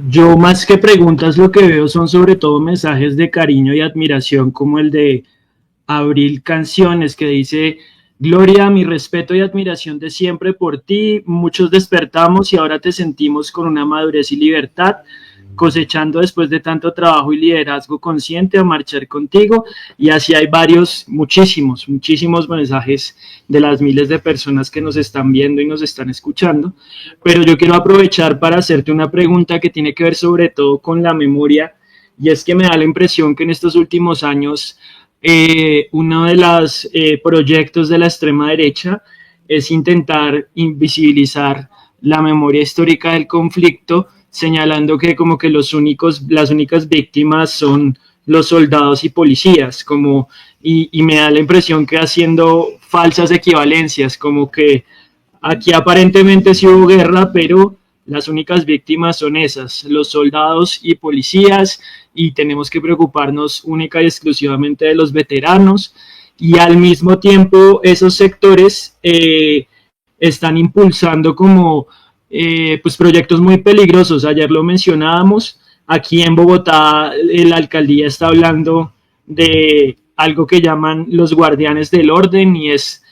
Yo más que preguntas lo que veo son sobre todo mensajes de cariño y admiración como el de Abril Canciones que dice: Gloria, mi respeto y admiración de siempre por ti, muchos despertamos y ahora te sentimos con una madurez y libertad, cosechando después de tanto trabajo y liderazgo consciente a marchar contigo. Y así hay varios, muchísimos mensajes de las miles de personas que nos están viendo y nos están escuchando. Pero yo quiero aprovechar para hacerte una pregunta que tiene que ver sobre todo con la memoria, y es que me da la impresión que en estos últimos años uno de los proyectos de la extrema derecha es intentar invisibilizar la memoria histórica del conflicto, señalando que como que las únicas víctimas son los soldados y policías, y me da la impresión que haciendo falsas equivalencias, como que aquí aparentemente sí hubo guerra, pero las únicas víctimas son esas, los soldados y policías, y tenemos que preocuparnos única y exclusivamente de los veteranos, y al mismo tiempo esos sectores están impulsando pues proyectos muy peligrosos. Ayer lo mencionábamos, aquí en Bogotá la alcaldía está hablando de algo que llaman los guardianes del orden, y es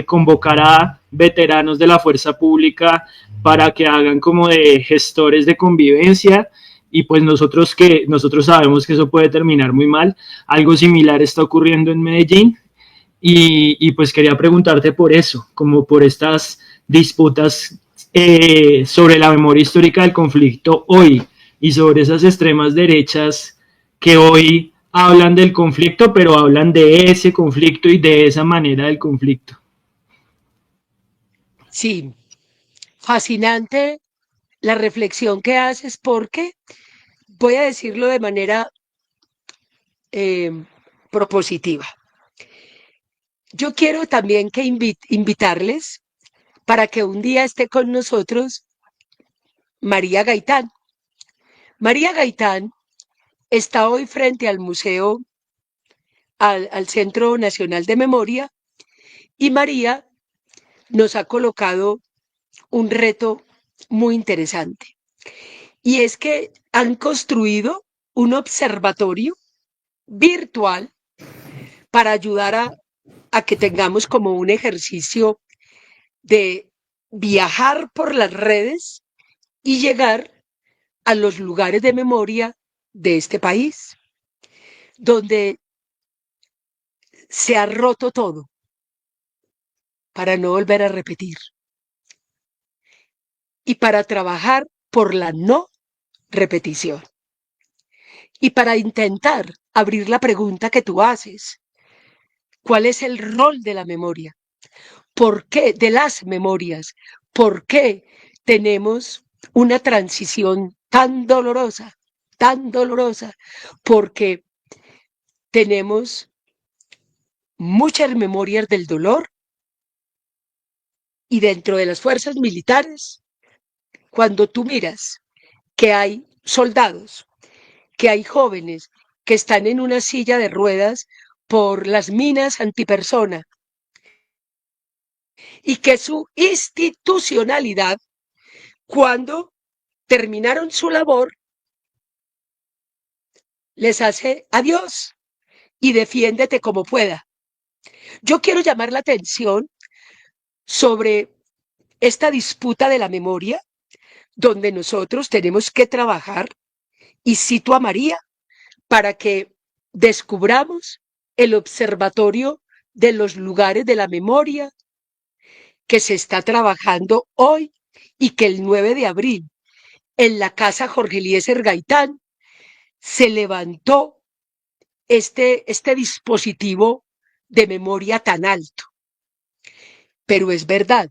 convocar a veteranos de la fuerza pública para que hagan como de gestores de convivencia, y pues nosotros sabemos que eso puede terminar muy mal. Algo similar está ocurriendo en Medellín, y pues quería preguntarte por eso, como por estas disputas sobre la memoria histórica del conflicto hoy, y sobre esas extremas derechas que hoy hablan del conflicto, pero hablan de ese conflicto y de esa manera del conflicto. Sí, fascinante la reflexión que haces porque voy a decirlo de manera eh, propositiva. Yo quiero también que invitarles para que un día esté con nosotros María Gaitán. María Gaitán está hoy frente al museo, al Centro Nacional de Memoria, y María nos ha colocado un reto muy interesante. Y es que han construido un observatorio virtual para ayudar a que tengamos como un ejercicio de viajar por las redes y llegar a los lugares de memoria de este país, donde se ha roto todo para no volver a repetir y para trabajar por la no repetición y para intentar abrir la pregunta que tú haces. ¿Cuál es el rol de la memoria? ¿Por qué de las memorias? ¿Por qué tenemos una transición tan dolorosa? Tan dolorosa, porque tenemos muchas memorias del dolor y dentro de las fuerzas militares, cuando tú miras que hay soldados, que hay jóvenes que están en una silla de ruedas por las minas antipersona y que su institucionalidad, cuando terminaron su labor, les hace adiós y defiéndete como pueda. Yo quiero llamar la atención sobre esta disputa de la memoria, donde nosotros tenemos que trabajar, y cito a María para que descubramos el observatorio de los lugares de la memoria que se está trabajando hoy y que el 9 de abril en la casa Jorge Eliezer Gaitán se levantó este dispositivo de memoria tan alto. Pero es verdad,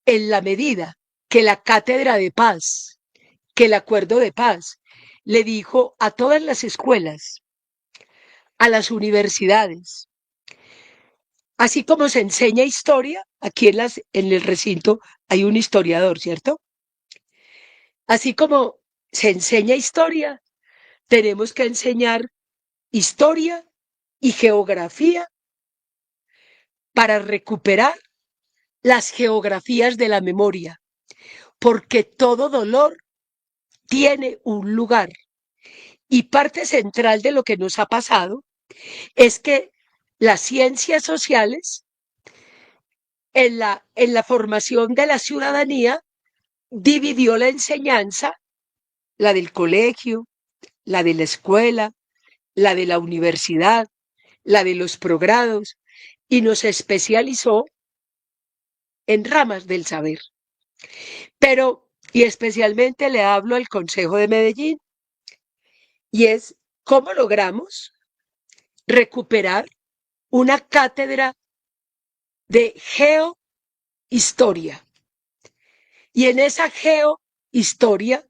en la medida que la cátedra de paz, que el acuerdo de paz le dijo a todas las escuelas, a las universidades, así como se enseña historia, aquí en el recinto hay un historiador, ¿cierto? Así como se enseña historia, tenemos que enseñar historia y geografía para recuperar las geografías de la memoria, porque todo dolor tiene un lugar. Y parte central de lo que nos ha pasado es que las ciencias sociales en la formación de la ciudadanía dividió la enseñanza, la del colegio, la de la escuela, la de la universidad, la de los progrados, y nos especializó en ramas del saber. Pero, y especialmente le hablo al Consejo de Medellín, y es cómo logramos recuperar una cátedra de geohistoria. Y en esa geohistoria,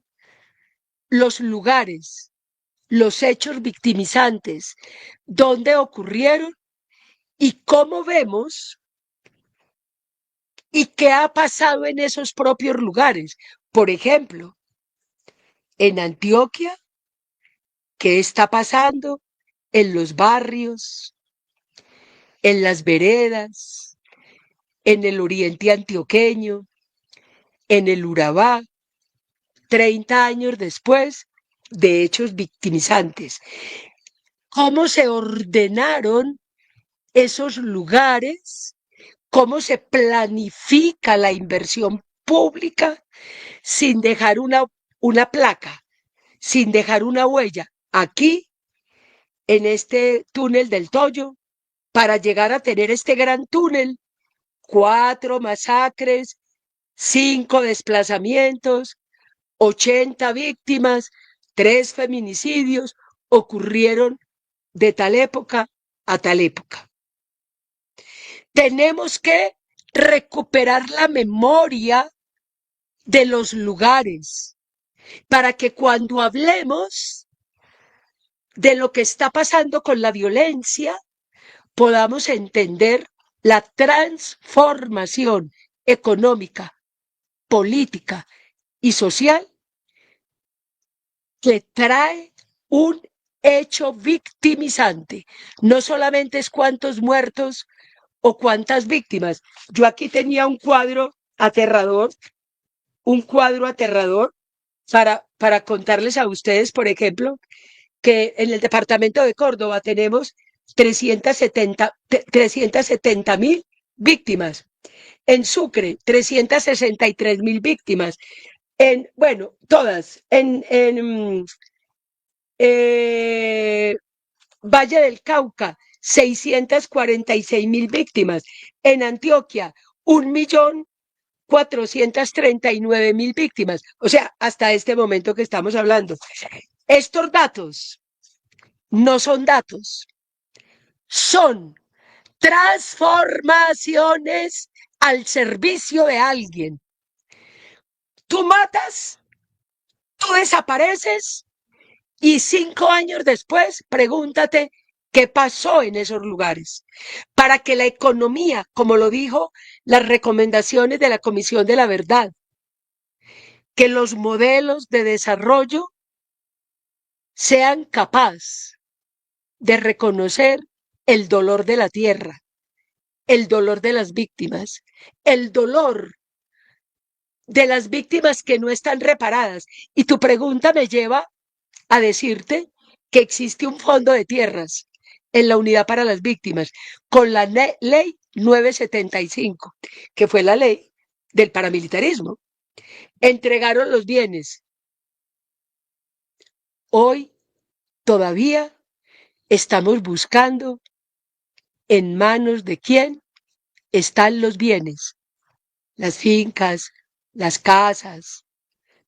los lugares, los hechos victimizantes, dónde ocurrieron y cómo vemos y qué ha pasado en esos propios lugares. Por ejemplo, en Antioquia, ¿qué está pasando en los barrios, en las veredas, en el oriente antioqueño, en el Urabá, 30 años después de hechos victimizantes? ¿Cómo se ordenaron esos lugares? ¿Cómo se planifica la inversión pública sin dejar una placa, sin dejar una huella? Aquí, en este túnel del Toyo, para llegar a tener este gran túnel, 4 masacres, 5 desplazamientos, 80 víctimas, 3 feminicidios ocurrieron de tal época a tal época. Tenemos que recuperar la memoria de los lugares para que cuando hablemos de lo que está pasando con la violencia, podamos entender la transformación económica, política y social que trae un hecho victimizante. No solamente es cuántos muertos o cuántas víctimas. Yo aquí tenía un cuadro aterrador para contarles a ustedes, por ejemplo, que en el departamento de Córdoba tenemos 370.000 víctimas. En Sucre, 363.000 víctimas. Bueno, todas. Valle del Cauca, 646.000 víctimas. En Antioquia, 1.439.000 víctimas. O sea, hasta este momento que estamos hablando. Estos datos no son datos, son transformaciones al servicio de alguien. Tú matas, tú desapareces y 5 años después pregúntate qué pasó en esos lugares. Para que la economía, como lo dijo las recomendaciones de la Comisión de la Verdad, que los modelos de desarrollo sean capaces de reconocer el dolor de la tierra, el dolor de las víctimas, el dolor de las víctimas que no están reparadas. Y tu pregunta me lleva a decirte que existe un fondo de tierras en la Unidad para las Víctimas con la ley 975, que fue la ley del paramilitarismo. Entregaron los bienes. Hoy todavía estamos buscando en manos de quién están los bienes, las fincas, las casas,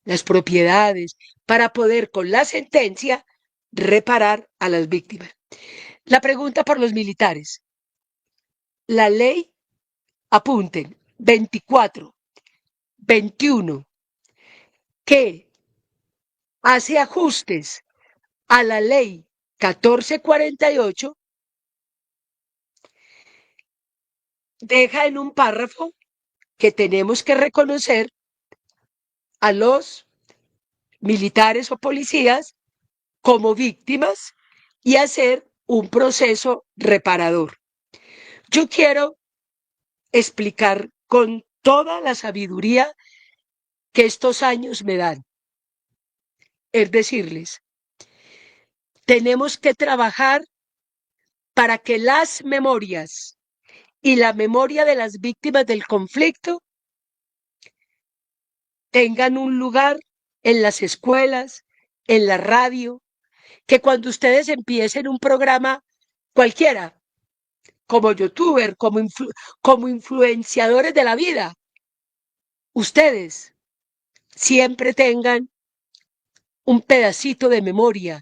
las propiedades, para poder con la sentencia reparar a las víctimas. La pregunta por los militares. La ley, apunten, 24, 21, que hace ajustes a la ley 1448, deja en un párrafo que tenemos que reconocer a los militares o policías como víctimas y hacer un proceso reparador. Yo quiero explicar con toda la sabiduría que estos años me dan. es decirles, tenemos que trabajar para que las memorias y la memoria de las víctimas del conflicto tengan un lugar en las escuelas, en la radio, que cuando ustedes empiecen un programa cualquiera, como youtuber, como influenciadores de la vida, ustedes siempre tengan un pedacito de memoria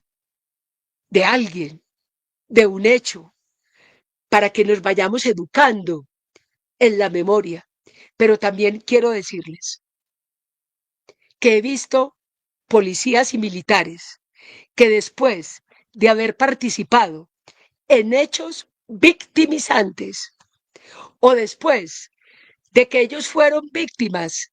de alguien, de un hecho, para que nos vayamos educando en la memoria. Pero también quiero decirles que he visto policías y militares que después de haber participado en hechos victimizantes o después de que ellos fueron víctimas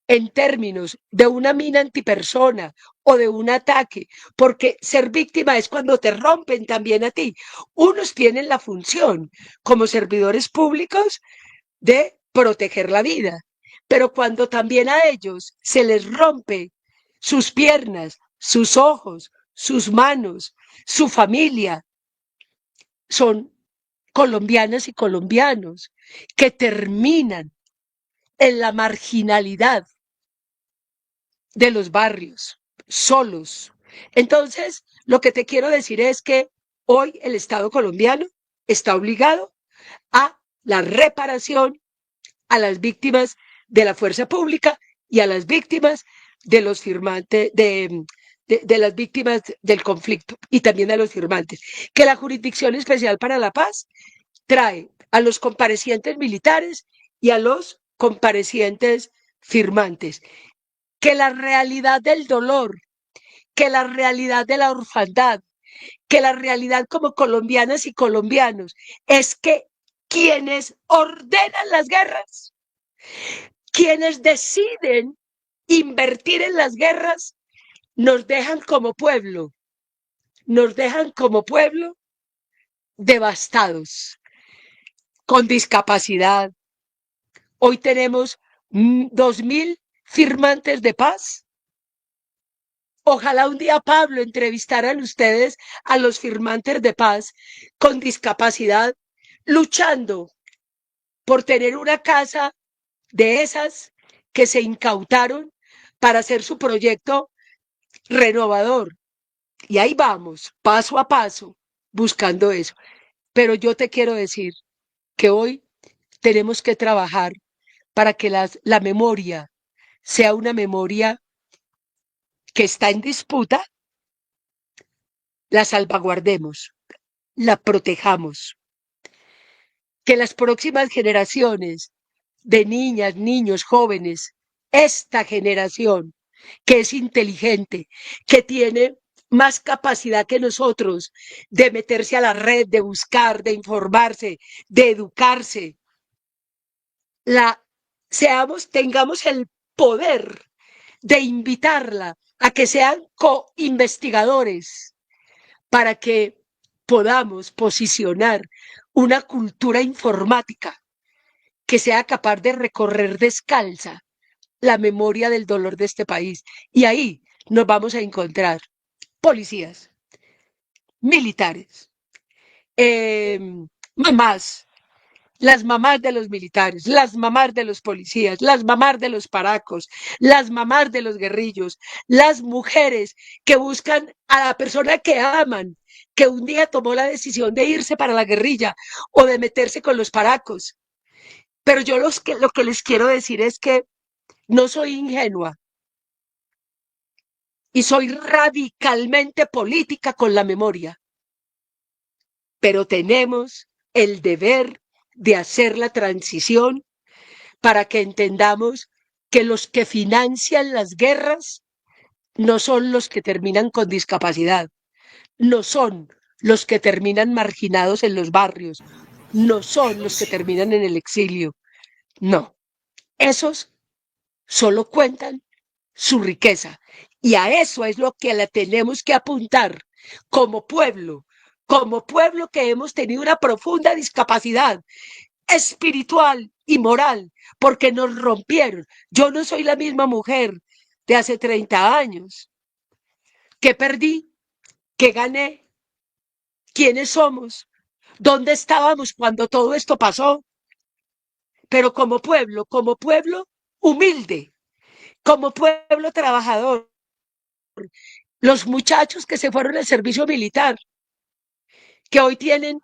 en términos de una mina antipersona o de un ataque, porque ser víctima es cuando te rompen también a ti. Unos tienen la función como servidores públicos de proteger la vida, pero cuando también a ellos se les rompe sus piernas, sus ojos, sus manos, su familia, son colombianas y colombianos que terminan en la marginalidad de los barrios, solos. Entonces, lo que te quiero decir es que hoy el Estado colombiano está obligado a la reparación a las víctimas de la fuerza pública y a las víctimas de los firmantes, de las víctimas del conflicto y también a los firmantes. Que la Jurisdicción Especial para la Paz trae a los comparecientes militares y a los comparecientes firmantes. Que la realidad del dolor, que la realidad de la orfandad, que la realidad como colombianas y colombianos es que quienes ordenan las guerras, quienes deciden invertir en las guerras, nos dejan como pueblo devastados, con discapacidad. Hoy tenemos 2.000 firmantes de paz. Ojalá un día, Pablo, entrevistaran ustedes a los firmantes de paz con discapacidad, luchando por tener una casa de esas que se incautaron para hacer su proyecto renovador. Y ahí vamos, paso a paso, buscando eso. Pero yo te quiero decir que hoy tenemos que trabajar para que la memoria sea una memoria que está en disputa, la salvaguardemos, la protejamos. Que las próximas generaciones de niñas, niños, jóvenes, esta generación que es inteligente, que tiene más capacidad que nosotros de meterse a la red, de buscar, de informarse, de educarse, tengamos el poder de invitarla a que sean co-investigadores para que podamos posicionar una cultura informática que sea capaz de recorrer descalza la memoria del dolor de este país. Y ahí nos vamos a encontrar policías, militares, mamás, las mamás de los militares, las mamás de los policías, las mamás de los paracos, las mamás de los guerrillos, las mujeres que buscan a la persona que aman, que un día tomó la decisión de irse para la guerrilla o de meterse con los paracos. Pero yo lo que les quiero decir es que no soy ingenua y soy radicalmente política con la memoria, pero tenemos el deber de hacer la transición para que entendamos que los que financian las guerras no son los que terminan con discapacidad, no son los que terminan marginados en los barrios, no son los que terminan en el exilio, no, esos solo cuentan su riqueza y a eso es lo que le tenemos que apuntar como pueblo que hemos tenido una profunda discapacidad espiritual y moral, porque nos rompieron. Yo no soy la misma mujer de hace 30 años. ¿Qué perdí? ¿Qué gané? ¿Quiénes somos? ¿Dónde estábamos cuando todo esto pasó? Pero como pueblo humilde, como pueblo trabajador, los muchachos que se fueron al servicio militar, que hoy tienen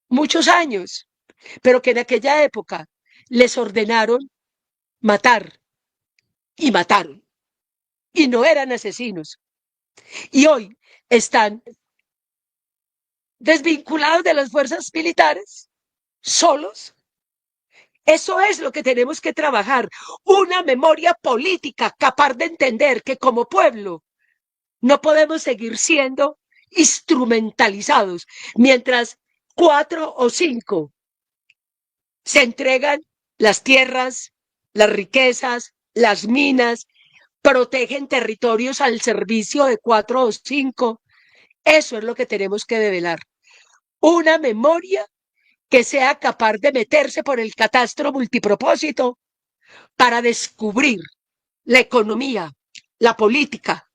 muchos años, pero que en aquella época les ordenaron matar y mataron y no eran asesinos y hoy están desvinculados de las fuerzas militares, solos. Eso es lo que tenemos que trabajar, una memoria política capaz de entender que como pueblo no podemos seguir siendo instrumentalizados mientras 4 o 5 se entregan las tierras, las riquezas, las minas, protegen territorios al servicio de 4 o 5. Eso es lo que tenemos que develar. Una memoria que sea capaz de meterse por el catastro multipropósito para descubrir la economía, la política,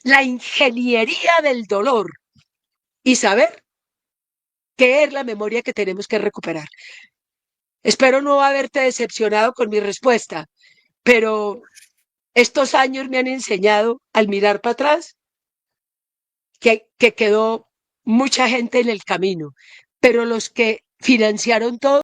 la ingeniería del dolor y saber qué es la memoria que tenemos que recuperar. Espero no haberte decepcionado con mi respuesta, pero estos años me han enseñado al mirar para atrás que quedó mucha gente en el camino, pero los que financiaron todo